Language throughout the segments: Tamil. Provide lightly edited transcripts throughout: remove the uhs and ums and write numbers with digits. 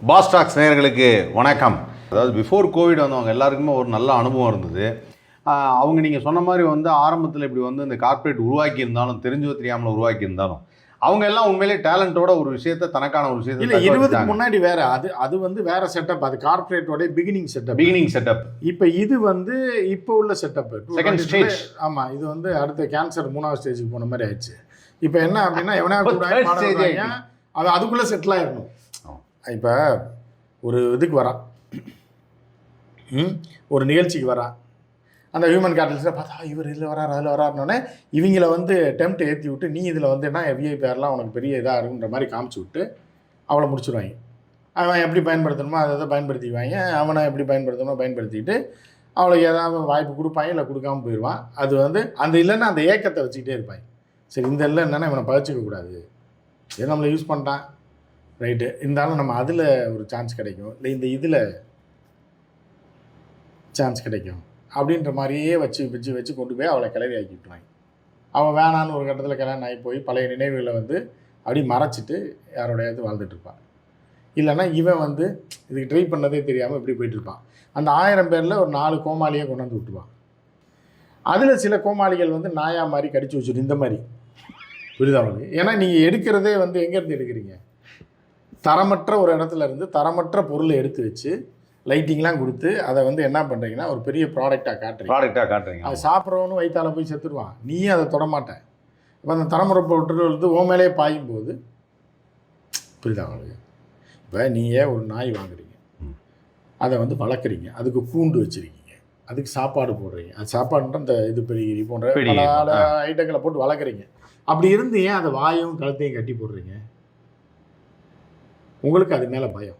பாஸ் டாக்ஸ் நேயர்களுக்கு வணக்கம். அதாவது பிஃபோர் கோவிட் வந்தவங்க எல்லாருக்குமே ஒரு நல்ல அனுபவம் இருந்தது. அவங்க நீங்கள் சொன்ன மாதிரி ஆரம்பத்தில் இப்படி இந்த கார்ப்பரேட் உருவாக்கி இருந்தாலும் தெரிஞ்சோ தெரியாமல் உருவாக்கி இருந்தாலும் அவங்க எல்லாம் உண்மையிலே டேலண்டோட ஒரு விஷயத்தை தனக்கான ஒரு விஷயத்தை இல்லை 20க்கு முன்னாடி வேற அது வேற செட்டப். அது கார்ப்பரேட்டோட பிகினிங் செட்டப். இப்போ இது இப்போ உள்ள செட்டப் செகண்ட் ஸ்டேஜ். ஆமாம், இது அடுத்த கேன்சர் 3வது ஸ்டேஜுக்கு போன மாதிரி ஆயிடுச்சு. இப்போ என்ன அப்படின்னா எவனா அது அதுக்குள்ளே செட்டில் ஆயிடணும். இப்போ ஒரு இதுக்கு வரான், ஒரு நிகழ்ச்சிக்கு வரான், அந்த ஹியூமன் கேபிட்டல்ஸில் பார்த்தா இவர் இதில் வரார் அதில் வராருன்னொடனே இவங்கள டெம்ப்ட் ஏற்றி விட்டு நீ இதில் என்ன விஐபிஆர்லாம் உனக்கு பெரிய இதாக இருக்குன்ற மாதிரி காமிச்சு விட்டு அவளை முடிச்சுடுவாங்க. அவன் எப்படி பயன்படுத்தணுமோ அதை பயன்படுத்திக்குவாங்க. அவனை எப்படி பயன்படுத்தணுமோ பயன்படுத்திக்கிட்டு அவளுக்கு ஏதாவது வாய்ப்பு கொடுப்பாங்க, இல்லை கொடுக்காமல் போயிடுவான். அது அந்த இல்லைன்னா அந்த ஏக்கத்தை வச்சுக்கிட்டே இருப்பாங்க. சரி, இந்த இல்லை என்னென்னா இவனை பழிச்சிக்கக்கூடாது, இது நம்மளை யூஸ் பண்ணிட்டான் ரைட்டு, இருந்தாலும் நம்ம அதில் ஒரு சான்ஸ் கிடைக்கும், இல்லை இந்த இதில் சான்ஸ் கிடைக்கும் அப்படின்ற மாதிரியே வச்சு கொண்டு போய் அவளை கிளறி ஆக்கி விட்டுருவாங்க. அவன் வேணான்னு ஒரு கட்டத்தில் கல்யாணம் ஆகி போய் பழைய நினைவுகளை அப்படி மறைச்சிட்டு யாரோடையாவது வாழ்ந்துட்டுருப்பான். இல்லைன்னா இவன் இதுக்கு ட்ரை பண்ணதே தெரியாமல் இப்படி போயிட்டுருப்பான். அந்த 1000 பேரில் ஒரு 4 கோமாளியை கொண்டு வந்து விட்டுருவான். அதில் சில கோமாளிகள் நாயா மாதிரி கடிச்சு வச்சுட்டு இந்த மாதிரி புரியுதா அவனுக்கு. ஏன்னா நீங்கள் எடுக்கிறதே எங்கேருந்து எடுக்கிறீங்க, தரமற்ற ஒரு இடத்துல இருந்து தரமற்ற பொருளை எடுத்து வச்சு லைட்டிங்லாம் கொடுத்து அதை என்ன பண்ணுறீங்கன்னா ஒரு பெரிய ப்ராடக்டாக காட்டுறீங்க. அதை சாப்பிட்றவனு வயிற்றால போய் செத்துருவான், நீயும் அதை தொடமாட்டேன். இப்போ அந்த தரமுறை பொருட்கள் ஓ மேலே பாயும் போது புரியுதா அவங்களுக்கு. இப்போ நீங்கள் ஒரு நாய் வாங்குறீங்க, அதை வளர்க்குறீங்க, அதுக்கு கூண்டு வச்சுருக்கீங்க, அதுக்கு சாப்பாடு போடுறீங்க, அது சாப்பாடுன்ற அந்த இது பெரிய போன்ற பல ஐட்டங்களை போட்டு வளர்க்குறீங்க. அப்படி இருந்து ஏன் அதை வாயும் கழுத்தையும் கட்டி போடுறீங்க? உங்களுக்கு அது மேலே பயம்,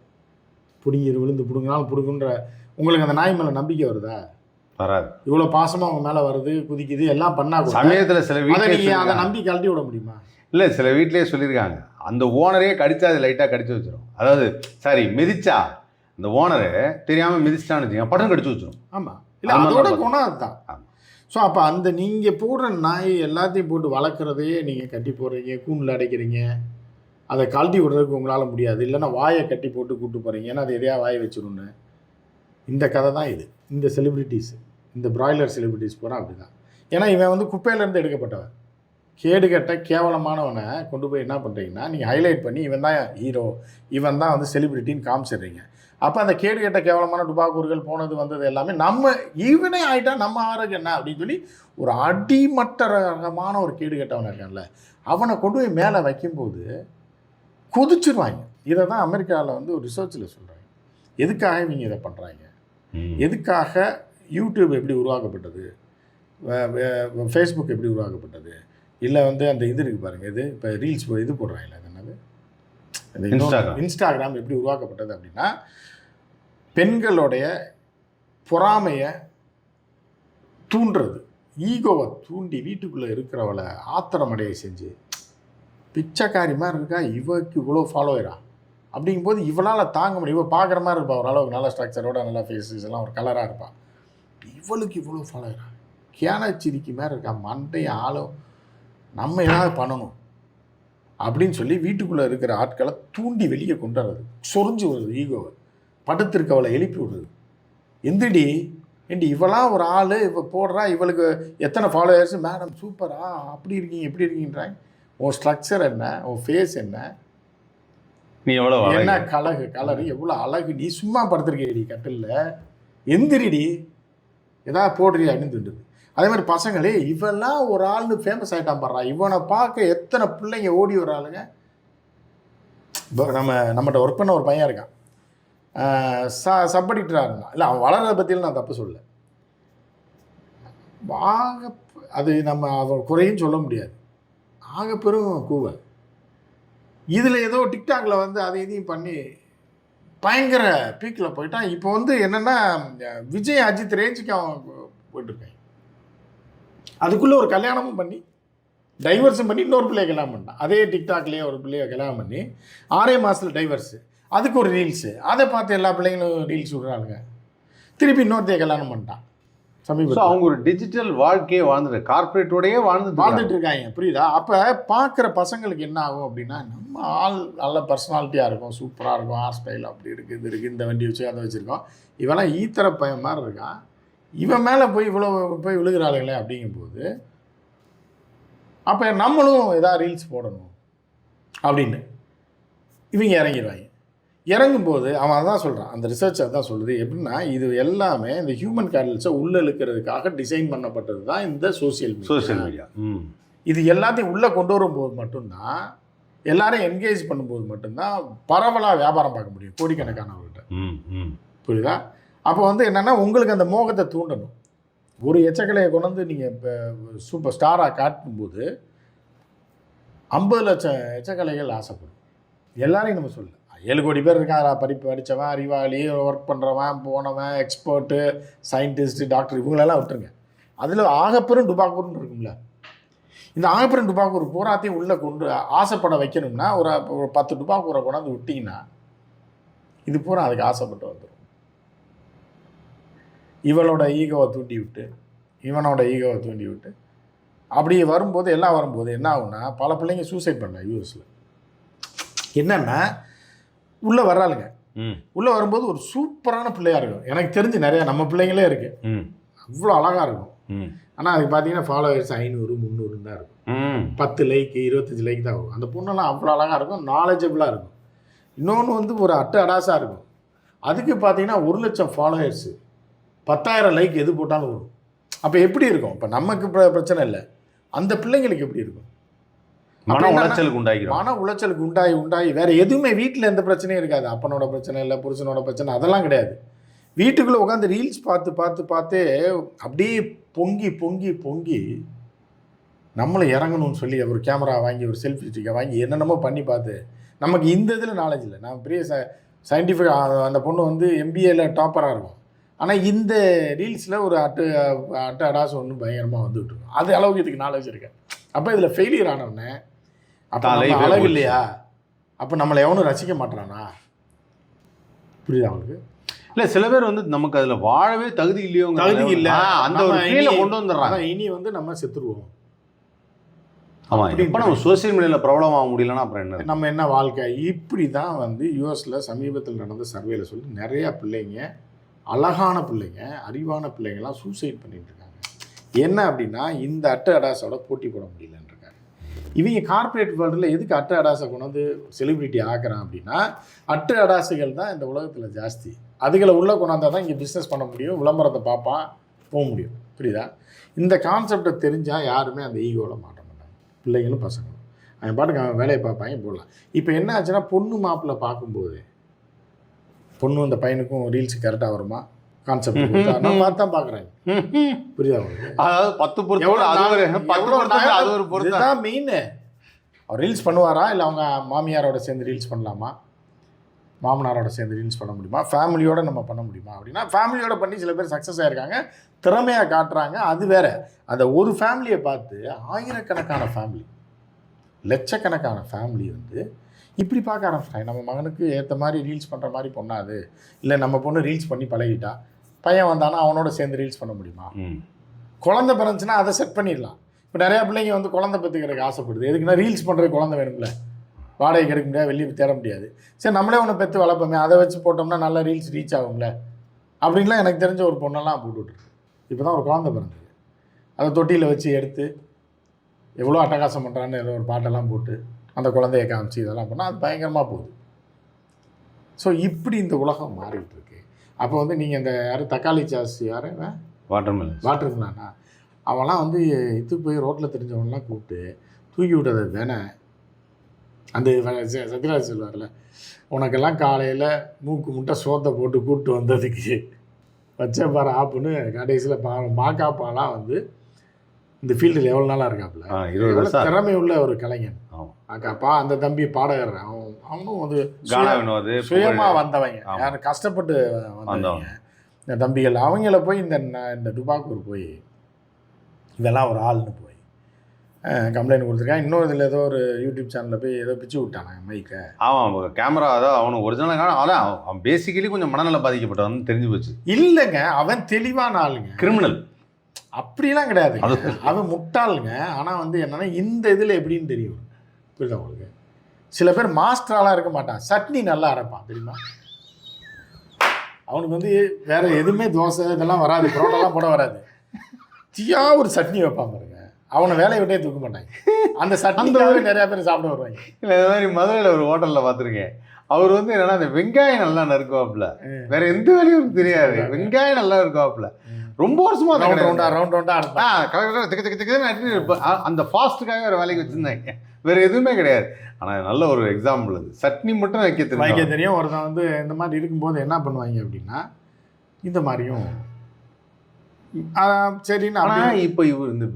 விழுந்து பிடுங்கினாலும் பிடுங்குன்ற உங்களுக்கு அந்த நாய் மேலே நம்பிக்கை வருதா? வராது. இவ்வளோ பாசமாக அவங்க மேலே வருது, குதிக்குது, எல்லாம் பண்ணால் சமயத்தில் சில வீட்டில் அதை நம்பி கழட்டி விட முடியுமா? இல்லை, சில வீட்டிலே சொல்லியிருக்காங்க, அந்த ஓனரே கடிச்சா அது லைட்டாக கடிச்சு வச்சிடும். அதாவது சாரி மிதிச்சா அந்த ஓனரு தெரியாமல் மிதிச்சிட்டான்னு வச்சுக்கோங்க, பட்டம் கடிச்சு வச்சிடும். ஆமாம், இல்லை அதோட குணம் அதுதான். ஸோ அப்போ நீங்கள் போடுற நாய் எல்லாத்தையும் போட்டு வளர்க்குறதையே நீங்கள் கட்டி போடுறீங்க, கூண்டில் அடைக்கிறீங்க, அதை கழட்டி விடுறதுக்கு உங்களால் முடியாது. இல்லைன்னா வாயை கட்டி போட்டு கூப்பிட்டு போகிறீங்க, ஏன்னா அது எதையா வாயை வச்சிடணுன்னு. இந்த கதை தான் இது. இந்த செலிப்ரிட்டிஸ், இந்த பிராய்லர் செலிப்ரிட்டிஸ் பூரா அப்படி தான். ஏன்னா இவன் குப்பையிலேருந்து எடுக்கப்பட்டவன், கேடுகட்ட கேவலமானவனை கொண்டு போய் என்ன பண்ணுறீங்கன்னா நீங்கள் ஹைலைட் பண்ணி இவன் தான் ஹீரோ, இவன் தான் செலிப்ரிட்டின்னு காமிச்சிடுறீங்க. அப்போ அந்த கேடுகட்ட கேவலமான டுபாக்கூர்கள் போனது எல்லாமே நம்ம ஈவனே ஆகிட்டா நம்ம ஆரோக்கியம் என்ன அப்படின்னு சொல்லி ஒரு அடிமட்ட ரகமான ஒரு கேடுகட்டவன் இருக்கான்ல, அவனை கொண்டு போய் மேலே வைக்கும்போது கொதிச்சிருவாங்க. இதை தான் அமெரிக்காவில் ஒரு ரிசர்ச்சில் சொல்கிறாங்க. எதுக்காக இவங்க இதை பண்ணுறாங்க, எதுக்காக யூடியூப் எப்படி உருவாக்கப்பட்டது, ஃபேஸ்புக் எப்படி உருவாக்கப்பட்டது, இல்லை அந்த இது இருக்குது பாருங்கள், இது இப்போ ரீல்ஸ் இது போடுறாங்க, அது என்னது இன்ஸ்டாகிராம் எப்படி உருவாக்கப்பட்டது அப்படின்னா பெண்களுடைய பொறாமையை தூண்டுறது, ஈகோவை தூண்டி வீட்டுக்குள்ளே இருக்கிறவளை ஆத்திரமடைய செஞ்சு பிச்சைக்காரி மாதிரி இருக்கா, இவருக்கு இவ்வளோ ஃபாலோவரா அப்படிங்கும்போது இவளால் தாங்க முடியும். இவள் பார்க்குற மாதிரி இருப்பாள், ஓரளவுக்கு நல்ல ஸ்ட்ரக்சரோட நல்லா ஃபேஸஸ் எல்லாம் ஒரு கலராக இருப்பாள். இவளுக்கு இவ்வளோ ஃபாலோவரா, கேனச்சிரிக்கி மாதிரி இருக்கா, மண்டைய ஆளும், நம்ம ஏதாவது பண்ணணும் அப்படின்னு சொல்லி வீட்டுக்குள்ளே இருக்கிற ஆட்களை தூண்டி வெளியே கொண்டு வர்றது, சொரிஞ்சு விடுறது, ஈகோவை படுத்திருக்கவளை எழுப்பி விடுறது. எந்திடி ஏண்டி இவளாம் ஒரு ஆள், இவள் போடுறா, இவளுக்கு எத்தனை ஃபாலோவர்ஸ், மேடம் சூப்பரா, அப்படி இருக்கீங்க எப்படி இருக்கீங்கன்றாங்க. உன் ஸ்ட்ரக்சர் என்ன, உன் ஃபேஸ் என்ன, நீ எவ்வளோ என்ன கலரு எவ்வளோ அழகு, நீ சும்மா படுத்துருக்கேடி கட்டில், எந்திரிடி ஏதாவது போடுறியா அப்படின்னு. அதே மாதிரி பசங்களே இவெல்லாம் ஒரு ஆள்னு ஃபேமஸ் ஆகிட்டான் பாடுறா, இவனை பார்க்க எத்தனை பிள்ளைங்க ஓடி வராளுங்க. இப்போ நம்மகிட்ட ஒர்க் பண்ண ஒரு பையன் இருக்கான், சப் எடிட்டராக இருந்தான். இல்லை, அவன் வளர்றதை பற்றியில் நான் தப்பு சொல்ல, அது நம்ம அவன் குறையும் சொல்ல முடியாது, ஆக பெரும் கூவல். இதில் ஏதோ டிக்டாக்ல அதை இதையும் பண்ணி பயங்கர பீக்கில் போயிட்டான். இப்போ என்னென்னா விஜய் அஜித் ரேஞ்சுக்கு அவன் போயிட்டுருக்கான். அதுக்குள்ளே ஒரு கல்யாணமும் பண்ணி டைவர்ஸும் பண்ணி இன்னொரு பிள்ளைய கல்யாணம் பண்ணிட்டான். அதே டிக்டாக்லேயே ஒரு பிள்ளைய கல்யாணம் பண்ணி 6 மாதத்தில் டைவர்ஸு, அதுக்கு ஒரு ரீல்ஸு, அதை பார்த்து எல்லா பிள்ளைங்களும் ரீல்ஸ் விடுறாளுங்க. திருப்பி இன்னொருத்தைய கல்யாணம் பண்ணிட்டான். சமீபத்தில் அவங்க ஒரு டிஜிட்டல் வாழ்க்கையே வாழ்ந்துட்டு கார்பரேட்டோடயே வாழ்ந்துட்டு இருக்காங்க, புரியுதா? அப்போ பார்க்குற பசங்களுக்கு என்ன ஆகும் அப்படின்னா, நம்ம ஆள் நல்ல பர்சனாலிட்டியாக இருக்கும், சூப்பராக இருக்கும், ஹேர் ஸ்டைல் அப்படி இருக்குது, இது இருக்குது, இந்த வண்டி வச்சு அதை வச்சுருக்கோம், இவெல்லாம் ஈத்தர பையன் மாதிரி இருக்கான், இவன் மேலே போய் இவ்வளோ போய் விழுகிறாளுங்களே அப்படிங்கும்போது, அப்போ நம்மளும் எதாவது ரீல்ஸ் போடணும் அப்படின்னு இவங்க இறங்கிடுவாங்க. இறங்கும்போது அவன் அதான் சொல்கிறான், அந்த ரிசர்ச் அதான் சொல்லுது எப்படின்னா, இது எல்லாமே இந்த ஹியூமன் கேபிட்டல்ஸை உள்ளே இழுக்கிறதுக்காக டிசைன் பண்ணப்பட்டது தான் இந்த சோசியல் மீடியா. இது எல்லாத்தையும் உள்ளே கொண்டு வரும்போது மட்டும்தான், எல்லாரையும் என்கேஜ் பண்ணும்போது மட்டும்தான் பரவலாக வியாபாரம் பார்க்க முடியும் கோடிக்கணக்கானவர்கிட்ட. புரியுதா? அப்போ வந்து என்னென்னா, உங்களுக்கு அந்த மோகத்தை தூண்டணும். ஒரு எச்சக்கலையை கொண்டு வந்து நீங்கள் இப்போ சூப்பர் ஸ்டாராக காட்டும்போது 50 லட்சம் எச்சக்கலைகள் ஆசைப்படும். எல்லாரையும் நம்ம சொல்ல 7 கோடி பேர் இருக்காங்க, படித்தவன், அறிவாளி, ஒர்க் பண்ணுறவன், போனவன், எக்ஸ்பர்ட்டு, சயின்டிஸ்ட்டு, டாக்டர், இவங்களெல்லாம் விட்டுருங்க. அதில் ஆகப்பெரும் டுபாக்கூர்னு இருக்கும்ல, இந்த ஆகப்பெரும் டுபாக்கூர் பூராத்தையும் உள்ளே கொண்டு ஆசைப்பட வைக்கணும்னா ஒரு 10 டுபாக்கூரை கொண்டாந்து விட்டிங்கன்னா இது பூரா அதுக்கு ஆசைப்பட்டு வந்துடும். இவளோட ஈகோவை தூண்டி விட்டு, இவனோட ஈகோவை தூண்டி விட்டு, அப்படி வரும்போது எல்லாம் வரும்போது என்ன ஆகுன்னா, பல பிள்ளைங்க சூசைட் பண்ண யூஎஸில். என்னென்னா, உள்ளே வர்றாளுங்க, உள்ளே வரும்போது ஒரு சூப்பரான பிள்ளையாக இருக்கும். எனக்கு தெரிஞ்சு நிறையா நம்ம பிள்ளைங்களே இருக்குது, அவ்வளோ அழகாக இருக்கும். ஆனால் அதுக்கு பார்த்தீங்கன்னா ஃபாலோவர்ஸ் 500 300 தான் இருக்கும், 10 லைக் 25 லைக் தான் வரும். அந்த பொண்ணெல்லாம் அவ்வளோ அழகாக இருக்கும், நாலேஜபிளாக இருக்கும். இன்னொன்று வந்து ஒரு அடாசாக இருக்கும், அதுக்கு பார்த்தீங்கன்னா 1 லட்சம் ஃபாலோவர்ஸு, 10,000 லைக் எது போட்டாலும் வரும். அப்போ எப்படி இருக்கும்? இப்போ நமக்கு பிரச்சனை இல்லை, அந்த பிள்ளைங்களுக்கு எப்படி இருக்கும்? மன உளைச்சலுக்கு உண்டாகி வேறு எதுவுமே வீட்டில் எந்த பிரச்சனையும் இருக்காது. அப்பனோட பிரச்சனை இல்லை, புருஷனோட பிரச்சனை, அதெல்லாம் கிடையாது. வீட்டுக்குள்ளே உட்காந்து ரீல்ஸ் பார்த்தே அப்படியே பொங்கி நம்மளும் இறங்கணும்னு சொல்லி ஒரு கேமரா வாங்கி, ஒரு செல்ஃபி ஸ்டிக்கை வாங்கி என்னென்னமோ பண்ணி பார்த்து, நமக்கு இந்த இதில் நாலேஜ் இல்லை. நான் பெரிய சயின்டிஃபிக், அந்த பொண்ணு வந்து MBAல டாப்பராக இருக்கும், ஆனால் இந்த ரீல்ஸில் ஒரு அடாசு ஒன்று பயங்கரமாக வந்துகிட்டு இருக்கும். அது அளவுக்கு இதுக்கு நாலேஜ் இருக்கு. அப்போ இதில் ஃபெயிலியர் ஆனவுடனே, அப்போ அழகு இல்லையா, அப்போ நம்மளை எவனும் ரசிக்க மாட்டானா? புரியுதா அவங்களுக்கு? இல்லை, சில பேர் வந்து நமக்கு அதில் வாழவே தகுதி இல்லை, அந்த ஒரு ஃபீலை கொண்டு வந்துடுறாங்க. இனி வந்து நம்ம செத்துருவோம். ஆமாம், இப்போ நம்ம சோசியல் மீடியாவில் பிரபலம் ஆக முடியலன்னா அப்புறம் என்ன, நம்ம என்ன வாழ்க்கை? இப்படி தான் வந்து யூஎஸில் சமீபத்தில் நடந்த சர்வேல சொல்லி நிறையா பிள்ளைங்க, அழகான பிள்ளைங்க, அறிவான பிள்ளைங்கள்லாம் சூசைட் பண்ணிட்டு இருக்காங்க. என்ன அப்படின்னா, இந்த அடாஸோட போட்டி போட முடியலன்றாங்க. இவங்க கார்பரேட் வேர்ல்டில் எதுக்கு அடாஸை கொண்டு வந்து செலிபிரிட்டி ஆக்குறான் அப்படின்னா, அடாசுகள் தான் இந்த உலகத்தில் ஜாஸ்தி. அதுகளை உள்ளே கொண்டாந்தால் தான் இங்கே பிஸ்னஸ் பண்ண முடியும், விளம்பரத்தை பார்ப்பான், போக முடியும். புரியுதா? இந்த கான்செப்டை தெரிஞ்சால் யாருமே அந்த ஈகோவில் மாட்ட மாட்டாங்க, பிள்ளைங்களும் பசங்களும். அவன் பாட்டுக்கு அவன் வேலையை பார்ப்பாங்க, போடலாம். இப்போ என்ன ஆச்சுன்னா, பொண்ணு மாப்பிள்ளை பார்க்கும்போது பொண்ணு அந்த பையனுக்கும் ரீல்ஸ் கரெக்டாக வருமா கான்செப்ட் நம்ம தான் பார்க்குறாங்க. புரியுதா உங்களுக்கு? அதாவது 10 இதுதான் மெயின். அவர் ரீல்ஸ் பண்ணுவாரா, இல்லை அவங்க மாமியாரோட சேர்ந்து ரீல்ஸ் பண்ணலாமா, மாமனாரோட சேர்ந்து ரீல்ஸ் பண்ண முடியுமா, ஃபேமிலியோடு நம்ம பண்ண முடியுமா அப்படின்னா, ஃபேமிலியோட பண்ணி சில பேர் சக்ஸஸ் ஆகிருக்காங்க, திறமையாக காட்டுறாங்க, அது வேறு. அந்த ஒரு ஃபேமிலியை பார்த்து ஆயிரக்கணக்கான ஃபேமிலி, லட்சக்கணக்கான ஃபேமிலி வந்து இப்படி பார்க்க ஆரம்பிச்சிட்டாங்க. நம்ம மகனுக்கு ஏற்ற மாதிரி ரீல்ஸ் பண்ணுற மாதிரி பொண்ணாது, இல்லை நம்ம பொண்ணு ரீல்ஸ் பண்ணி பழகிட்டா, பையன் வந்தானா அவனோட சேர்ந்து ரீல்ஸ் பண்ண முடியுமா? குழந்தை பிறந்துச்சுன்னா அதை செட் பண்ணிடலாம். இப்போ நிறையா பிள்ளைங்க வந்து குழந்தை பெற்றுக்கிறதுக்கு ஆசைப்படுது. எதுக்குன்னா, ரீல்ஸ் பண்ணுறது குழந்தை வேணும்ல, வாடகை கிடைக்க முடியாது, வெளியே தேட முடியாது. சரி, நம்மளே ஒன்று பெற்று வளர்ப்போமே, அதை வச்சு போட்டோம்னா நல்லா ரீல்ஸ் ரீச் ஆகும்ல அப்படின்லாம் எனக்கு தெரிஞ்ச ஒரு பொண்ணெல்லாம் போட்டுவிட்ருக்கு. இப்போ தான் ஒரு குழந்தை பிறந்தது, அதை தொட்டியில் வச்சு எடுத்து எவ்வளோ அட்டகாசம் பண்ணுறான்னு ஒரு பாட்டெல்லாம் போட்டு அந்த குழந்தைய காமிச்சு இதெல்லாம் பண்ணால் அது பயங்கரமாக போகுது. ஸோ இப்படி இந்த உலகம் மாறிக்கிட்டு இருக்கு. அப்போ வந்து நீங்கள் இந்த தக்காளி சாஸ் வாட்டர்மெலனா அவன்லாம் வந்து இது போய் ரோட்டில் தெரிஞ்சவன்லாம் கூப்பிட்டு தூக்கி விட்டதை தானே. அந்த சத்யராஜ் சொல்வார்ல, உனக்கெல்லாம் காலையில் மூக்கு முட்டை சோத்தை போட்டு கூப்பிட்டு வந்ததுக்கு வச்ச பாரு ஆப்புன்னு கடைசியில் மாக்காப்பாலாம் வந்து இந்த ஃபீல்டில் எவ்வளோ நாளாக இருக்காப்புல, 20 வருஷம் திறமை உள்ள ஒரு கலைஞன் மாக்காப்பா. அந்த தம்பி பாடகர், அவனும் வந்து சுயமாக வந்தவங்க, யாரும் கஷ்டப்பட்டு வந்தவங்க இந்த தம்பிகள். அவங்கள போய் இந்த டுபாக்கூர் போய் இதெல்லாம் ஒரு ஆள்னு போய் கம்ப்ளைண்ட் கொடுத்துருக்கான். இன்னொரு இதில் ஏதோ ஒரு யூடியூப் சேனலில் போய் ஏதோ பிச்சு விட்டானே மைக்கை. அவன் கேமரா அதான் அவனுக்கு ஒரிஜினல், ஆனால் அவன் பேசிக்கலி கொஞ்சம் மனநல பாதிக்கப்பட்டவன் தெரிஞ்சு போச்சு. இல்லைங்க, அவன் தெளிவான ஆளுங்க, கிரிமினல். அப்படிலாம் கிடையாது. அது அவன் முட்டாளுங்க. ஆனால் வந்து என்னன்னா இந்த இதில் எப்படின்னு தெரியும். புரியுதா உங்களுக்கு? சில பேர் மாஸ்டராலாம் இருக்க மாட்டான், சட்னி நல்லா அரைப்பான் தெரியுமா. அவனுக்கு வந்து வேற எதுவுமே தோசை இதெல்லாம் வராது, புரோட்டாலாம் போட வராது. தீயா ஒரு சட்னி வைப்பான் பாருங்க, அவனை வேலையை விட்டே தூக்க மாட்டாங்க. அந்த சட்னிக்காகவே நிறைய பேர் சாப்பிட வருவாங்க. இல்லை, இந்த மாதிரி மதுரையில் ஒரு ஹோட்டலில் பார்த்துருக்கேன். அவர் வந்து என்னன்னா அந்த வெங்காயம் நல்லா நறுக்குவாப்புல, வேற எந்த வேலையும் தெரியாது, வெங்காயம் நல்லா இருக்குவாப்புல. ரொம்ப வருஷமா ரவுண்ட் ரவுண்டா அந்த ஃபாஸ்ட்டுக்காக வேற வேலைக்கு வச்சிருந்தாங்க, வேற எதுவுமே கிடையாது. ஆனால் நல்ல ஒரு எக்ஸாம்பிள் அது. சட்னி மட்டும் வைக்க தெரியும். ஒருத்தன் வந்து இந்த மாதிரி இருக்கும்போது என்ன பண்ணுவாங்க அப்படின்னா இந்த மாதிரியும் சரின்னு. ஆனால் இப்போ இவர் இந்த